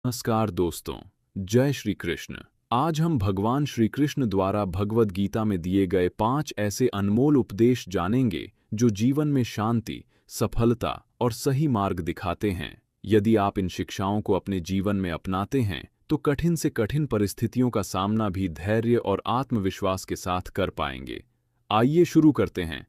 नमस्कार दोस्तों, जय श्री कृष्ण। आज हम भगवान श्री कृष्ण द्वारा भगवद गीता में दिए गए 5 ऐसे अनमोल उपदेश जानेंगे जो जीवन में शांति, सफलता और सही मार्ग दिखाते हैं। यदि आप इन शिक्षाओं को अपने जीवन में अपनाते हैं तो कठिन से कठिन परिस्थितियों का सामना भी धैर्य और आत्मविश्वास के साथ कर पाएंगे। आइए शुरू करते हैं।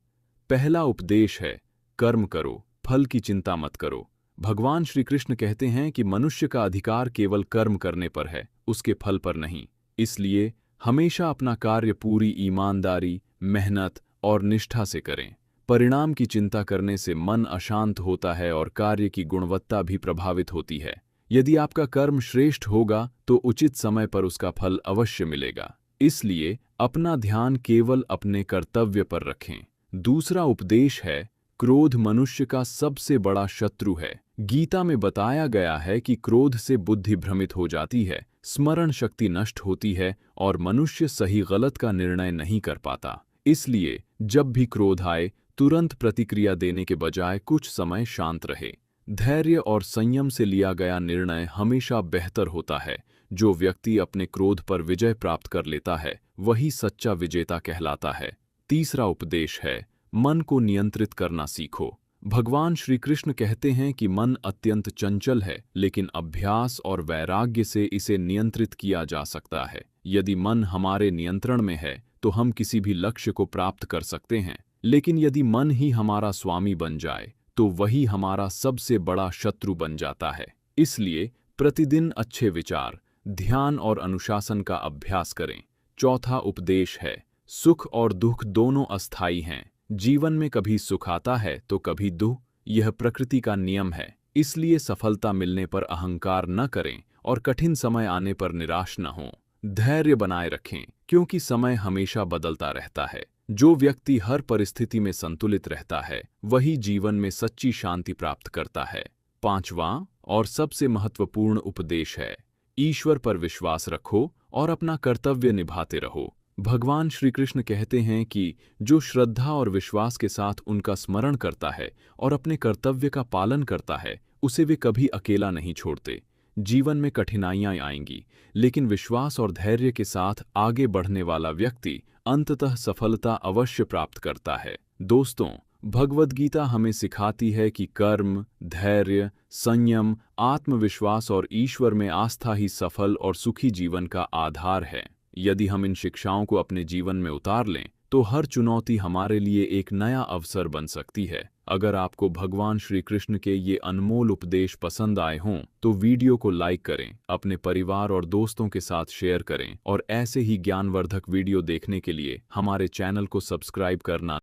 पहला उपदेश है, कर्म करो, फल की चिंता मत करो। भगवान श्री कृष्ण कहते हैं कि मनुष्य का अधिकार केवल कर्म करने पर है, उसके फल पर नहीं। इसलिए हमेशा अपना कार्य पूरी ईमानदारी, मेहनत और निष्ठा से करें। परिणाम की चिंता करने से मन अशांत होता है और कार्य की गुणवत्ता भी प्रभावित होती है। यदि आपका कर्म श्रेष्ठ होगा तो उचित समय पर उसका फल अवश्य मिलेगा। इसलिए अपना ध्यान केवल अपने कर्तव्य पर रखें। दूसरा उपदेश है, क्रोध मनुष्य का सबसे बड़ा शत्रु है। गीता में बताया गया है कि क्रोध से बुद्धि भ्रमित हो जाती है, स्मरण शक्ति नष्ट होती है और मनुष्य सही गलत का निर्णय नहीं कर पाता। इसलिए जब भी क्रोध आए, तुरंत प्रतिक्रिया देने के बजाय कुछ समय शांत रहे। धैर्य और संयम से लिया गया निर्णय हमेशा बेहतर होता है। जो व्यक्ति अपने क्रोध पर विजय प्राप्त कर लेता है, वही सच्चा विजेता कहलाता है। तीसरा उपदेश है, मन को नियंत्रित करना सीखो। भगवान श्री कृष्ण कहते हैं कि मन अत्यंत चंचल है, लेकिन अभ्यास और वैराग्य से इसे नियंत्रित किया जा सकता है। यदि मन हमारे नियंत्रण में है तो हम किसी भी लक्ष्य को प्राप्त कर सकते हैं, लेकिन यदि मन ही हमारा स्वामी बन जाए तो वही हमारा सबसे बड़ा शत्रु बन जाता है। इसलिए प्रतिदिन अच्छे विचार, ध्यान और अनुशासन का अभ्यास करें। चौथा उपदेश है, सुख और दुख दोनों अस्थायी हैं। जीवन में कभी सुख आता है तो कभी दुख, यह प्रकृति का नियम है। इसलिए सफलता मिलने पर अहंकार न करें और कठिन समय आने पर निराश न हों। धैर्य बनाए रखें, क्योंकि समय हमेशा बदलता रहता है। जो व्यक्ति हर परिस्थिति में संतुलित रहता है, वही जीवन में सच्ची शांति प्राप्त करता है। पांचवां और सबसे महत्वपूर्ण उपदेश है, ईश्वर पर विश्वास रखो और अपना कर्तव्य निभाते रहो। भगवान श्री कृष्ण कहते हैं कि जो श्रद्धा और विश्वास के साथ उनका स्मरण करता है और अपने कर्तव्य का पालन करता है, उसे वे कभी अकेला नहीं छोड़ते। जीवन में कठिनाइयां आएंगी, लेकिन विश्वास और धैर्य के साथ आगे बढ़ने वाला व्यक्ति अंततः सफलता अवश्य प्राप्त करता है। दोस्तों, भगवद गीता हमें सिखाती है कि कर्म, धैर्य, संयम, आत्मविश्वास और ईश्वर में आस्था ही सफल और सुखी जीवन का आधार है। यदि हम इन शिक्षाओं को अपने जीवन में उतार लें तो हर चुनौती हमारे लिए एक नया अवसर बन सकती है। अगर आपको भगवान श्री कृष्ण के ये अनमोल उपदेश पसंद आए हों तो वीडियो को लाइक करें, अपने परिवार और दोस्तों के साथ शेयर करें और ऐसे ही ज्ञानवर्धक वीडियो देखने के लिए हमारे चैनल को सब्सक्राइब करना